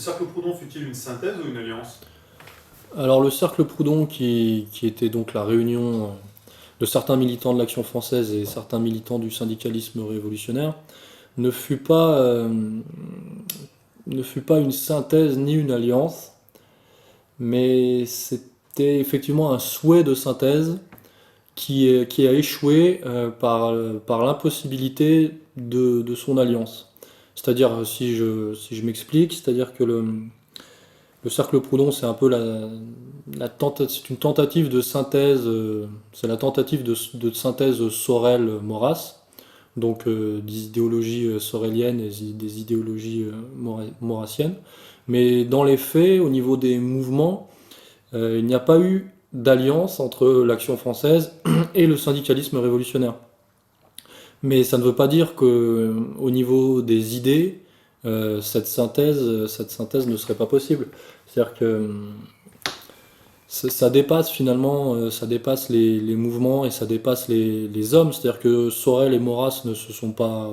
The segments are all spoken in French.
cercle Proudhon fut-il une synthèse ou une alliance? Alors le cercle Proudhon, qui était donc la réunion de certains militants de l'Action française et certains militants du syndicalisme révolutionnaire, ne fut pas, ne fut pas une synthèse ni une alliance, mais c'était effectivement un souhait de synthèse qui a échoué par l'impossibilité de son alliance. C'est-à-dire, si je m'explique, c'est-à-dire que le cercle Proudhon, c'est un peu c'est une tentative de synthèse, c'est la tentative de synthèse Sorel-Maurras, donc des idéologies soréliennes et des idéologies maurassiennes. Mais dans les faits, au niveau des mouvements, il n'y a pas eu d'alliance entre l'Action française et le syndicalisme révolutionnaire. Mais ça ne veut pas dire que, au niveau des idées, cette synthèse ne serait pas possible. C'est-à-dire que ça dépasse finalement, ça dépasse les mouvements et ça dépasse les hommes. C'est-à-dire que Sorel et Maurras ne se sont pas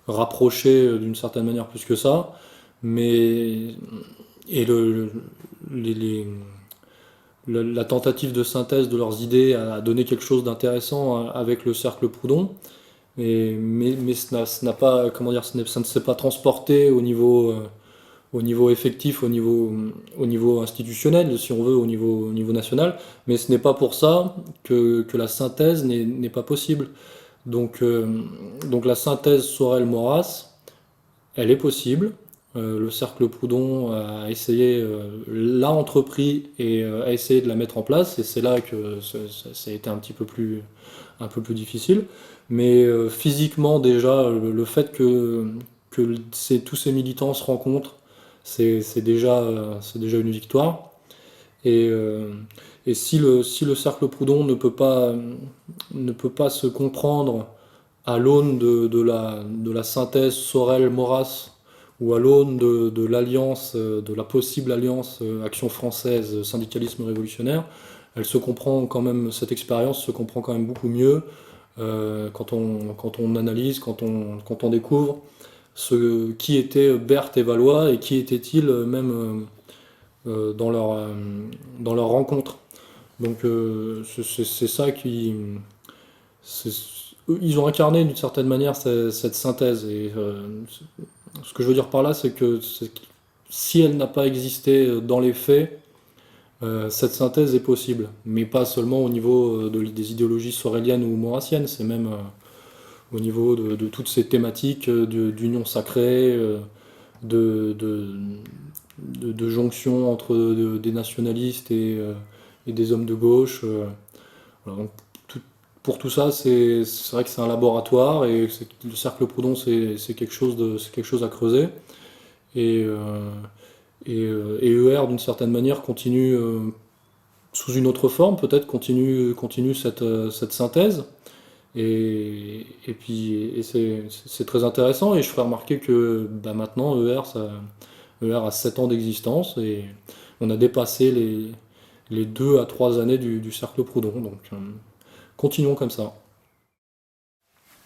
rapprochés d'une certaine manière plus que ça, mais et les, les- la tentative de synthèse de leurs idées a donné quelque chose d'intéressant avec le cercle Proudhon. Mais ce n'a pas, comment dire, ça ne s'est pas transporté au niveau effectif, au niveau institutionnel, si on veut, au niveau national. Mais ce n'est pas pour ça que la synthèse n'est pas possible. Donc, donc la synthèse Sorel-Maurras, elle est possible. Le cercle Proudhon a essayé, l'a entrepris et a essayé de la mettre en place. Et c'est là que ça a été un peu plus difficile. Mais physiquement déjà, le fait que tous ces militants se rencontrent, c'est déjà une victoire. Et, et si le cercle Proudhon ne peut pas se comprendre à l'aune de la synthèse Sorel-Maurras ou à l'aune de l'alliance, de la possible alliance Action française, syndicalisme révolutionnaire, elle se comprend quand même, cette expérience se comprend quand même beaucoup mieux quand on analyse, quand on découvre qui étaient Berthe et Valois et qui étaient-ils même dans leur rencontre. Donc c'est ça qui... Ils ont incarné d'une certaine manière cette synthèse. Et ce que je veux dire par là, c'est que si elle n'a pas existé dans les faits, cette synthèse est possible, mais pas seulement au niveau des idéologies soréliennes ou maurassiennes, c'est même au niveau de toutes ces thématiques d'union sacrée, de, de, de jonction entre des nationalistes et des hommes de gauche. Voilà. Donc, pour tout ça, c'est vrai que c'est un laboratoire et le cercle Proudhon, c'est quelque chose à creuser. Et, et ER, d'une certaine manière, continue sous une autre forme, peut-être continue cette synthèse. Et puis c'est très intéressant et je ferai remarquer que bah, maintenant ER a 7 ans d'existence et on a dépassé les 2 à 3 années du cercle Proudhon. Donc continuons comme ça.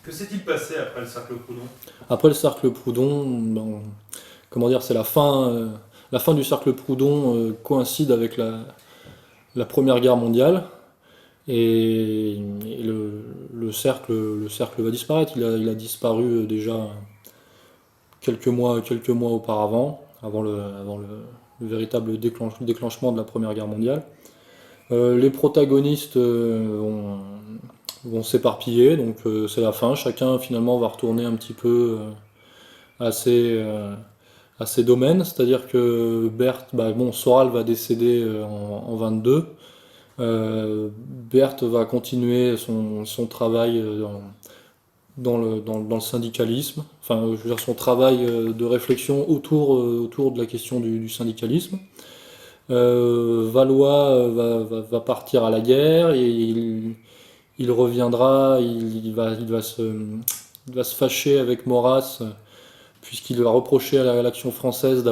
Que s'est-il passé après le cercle Proudhon? Après le cercle Proudhon, ben, comment dire, c'est la fin du cercle Proudhon coïncide avec la Première Guerre mondiale. Et le cercle va disparaître. Il a disparu déjà quelques mois auparavant, avant le véritable déclenchement de la Première Guerre mondiale. Les protagonistes vont s'éparpiller, donc c'est la fin. Chacun finalement va retourner un petit peu à ses domaines, c'est-à-dire que Berthe, bah, bon, Soral va décéder en 22. Berthe va continuer son travail dans le syndicalisme, enfin, je veux dire son travail de réflexion autour de la question du syndicalisme. Valois va partir à la guerre et il reviendra, il va se fâcher avec Maurras puisqu'il va reprocher à l'action française de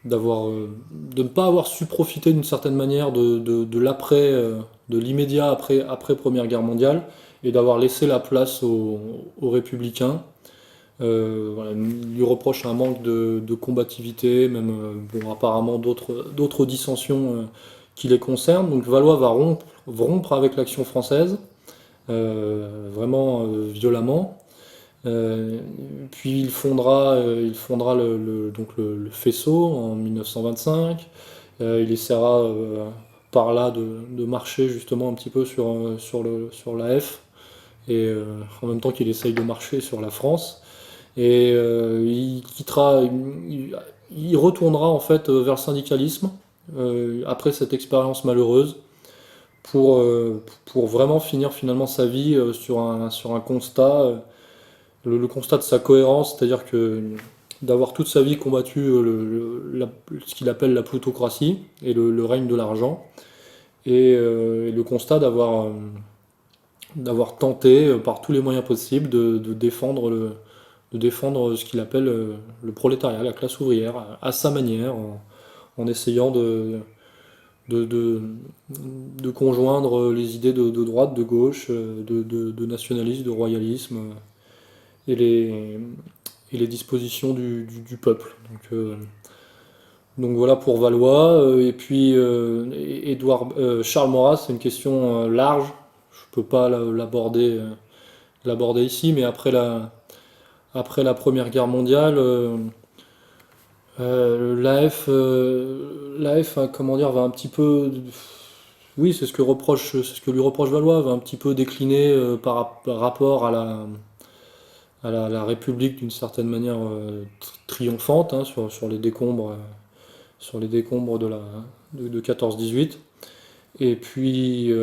ne pas avoir su profiter d'une certaine manière de l'après, de l'immédiat après Première Guerre mondiale et d'avoir laissé la place aux républicains Voilà, il lui reproche un manque de combativité, même bon, apparemment d'autres dissensions qui les concernent. Donc Valois va rompre avec l'action française, vraiment violemment. Euh, Puis il fondera le faisceau en 1925. Il essaiera par là de marcher justement un petit peu sur la F, et en même temps qu'il essaye de marcher sur la France. Et il retournera en fait vers le syndicalisme après cette expérience malheureuse pour vraiment finir finalement sa vie sur un constat, le constat de sa cohérence, c'est-à-dire que d'avoir toute sa vie combattu ce qu'il appelle la plutocratie et le règne de l'argent, et le constat d'avoir tenté par tous les moyens possibles de défendre ce qu'il appelle le prolétariat, la classe ouvrière, à sa manière, en essayant de, de, de conjoindre les idées de droite, de gauche, de nationalisme, de royalisme, et les dispositions du peuple. Donc voilà pour Valois. Et puis Charles Maurras, c'est une question large. Je peux pas l'aborder ici, mais après la Première Guerre mondiale, l'AF, comment dire, va un petit peu, oui, c'est ce que lui reproche Valois, va un petit peu décliner par rapport à la République d'une certaine manière triomphante, hein, sur les décombres de 14-18. Et puis,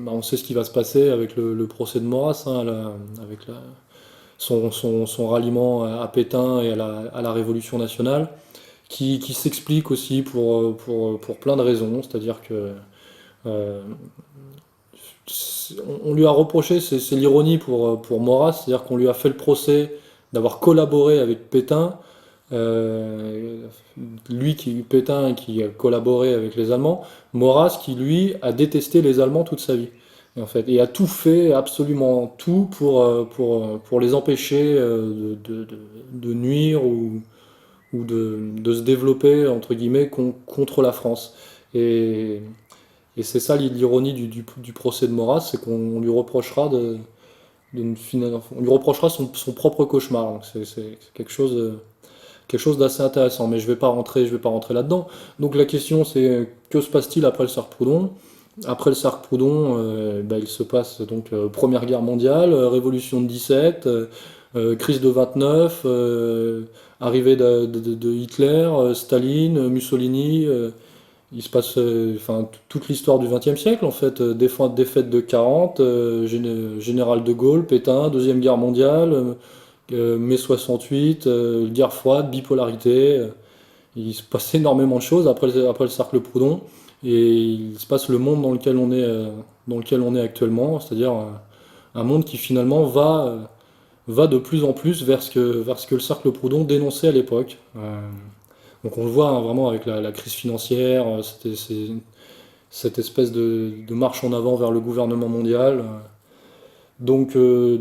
on sait ce qui va se passer avec le procès de Maurras, hein, avec son ralliement à Pétain et à la Révolution nationale, qui s'explique aussi pour plein de raisons. C'est-à-dire que euh, on lui a reproché, c'est l'ironie pour Maurras, c'est-à-dire qu'on lui a fait le procès d'avoir collaboré avec Pétain, euh, Pétain qui a collaboré avec les Allemands, Maurras qui lui a détesté les Allemands toute sa vie. En fait, et a tout fait, absolument tout, pour les empêcher de nuire ou de se développer, entre guillemets, contre la France. Et c'est ça l'ironie du procès de Maurras, c'est qu'on lui reprochera on lui reprochera son propre cauchemar. Donc c'est quelque chose d'assez intéressant, mais je vais pas rentrer là-dedans. Donc la question c'est que se passe-t-il après le cercle Proudhon? Après le cercle Proudhon, il se passe donc Première Guerre mondiale, Révolution de 17, crise de 29, arrivée de Hitler, Staline, Mussolini. Il se passe toute l'histoire du XXe siècle en fait, défaite de 40, général de Gaulle, Pétain, Deuxième Guerre mondiale, mai 68, guerre froide, bipolarité. Il se passe énormément de choses après le cercle Proudhon, et il se passe le monde dans lequel on est actuellement, c'est-à-dire un monde qui finalement va de plus en plus vers ce que le cercle Proudhon dénonçait à l'époque. Donc on le voit hein, vraiment avec la crise financière, cette espèce de marche en avant vers le gouvernement mondial. Donc nous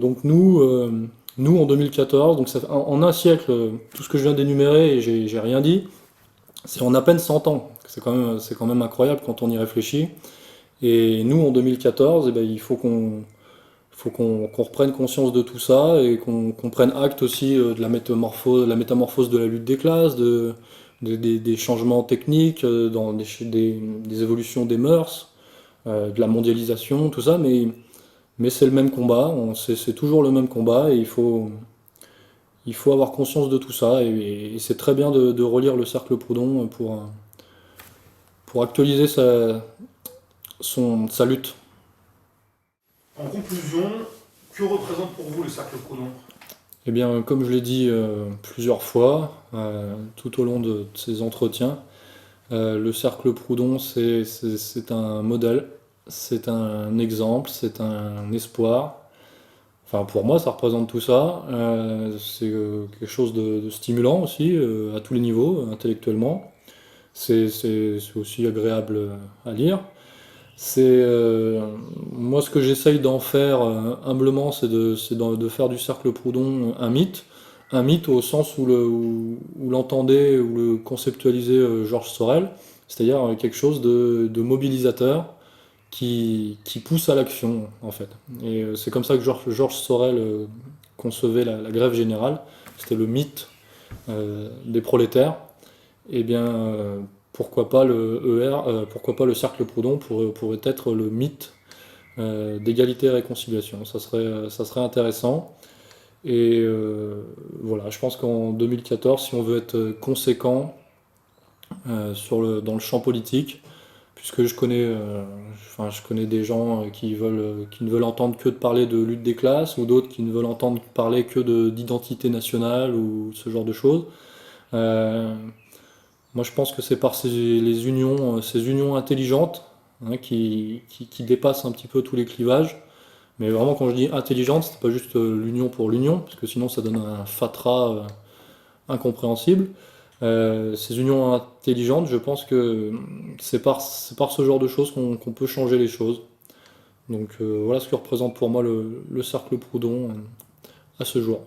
en 2014, donc en un siècle, tout ce que je viens d'énumérer, et j'ai rien dit, c'est en à peine 100 ans. C'est quand même incroyable quand on y réfléchit. Et nous en 2014, eh ben, il faut qu'on reprenne conscience de tout ça, et qu'on prenne acte aussi de la métamorphose de la lutte des classes, des changements techniques, dans des évolutions des mœurs, de la mondialisation, tout ça, mais c'est le même combat, c'est toujours le même combat, et il faut avoir conscience de tout ça, et c'est très bien de relire le cercle Proudhon pour actualiser sa lutte. En conclusion, que représente pour vous le cercle Proudhon? Eh bien, comme je l'ai dit plusieurs fois tout au long de ces entretiens, le cercle Proudhon, c'est un modèle, c'est un exemple, c'est un espoir. Enfin, pour moi, ça représente tout ça. C'est quelque chose de stimulant aussi, à tous les niveaux, intellectuellement. C'est aussi agréable à lire. Moi, ce que j'essaye d'en faire humblement, c'est de faire du cercle Proudhon un mythe au sens où l'entendait, où le conceptualisait Georges Sorel, c'est-à-dire quelque chose de mobilisateur qui pousse à l'action, en fait. Et c'est comme ça que Georges Sorel concevait la grève générale. C'était le mythe des prolétaires. Eh bien, pourquoi pas le pourquoi pas le cercle Proudhon pourrait être le mythe d'égalité et réconciliation. Ça serait intéressant. Et voilà, je pense qu'en 2014, si on veut être conséquent dans le champ politique, puisque je connais des gens qui ne veulent entendre que de parler de lutte des classes, ou d'autres qui ne veulent entendre parler que d'identité nationale ou ce genre de choses. Euh, Moi, je pense que c'est par ces unions intelligentes, hein, qui dépassent un petit peu tous les clivages. Mais vraiment, quand je dis intelligente, c'est pas juste l'union pour l'union, parce que sinon ça donne un fatras incompréhensible. Ces unions intelligentes, je pense que c'est par ce genre de choses qu'on peut changer les choses. Donc voilà ce que représente pour moi le cercle Proudhon à ce jour.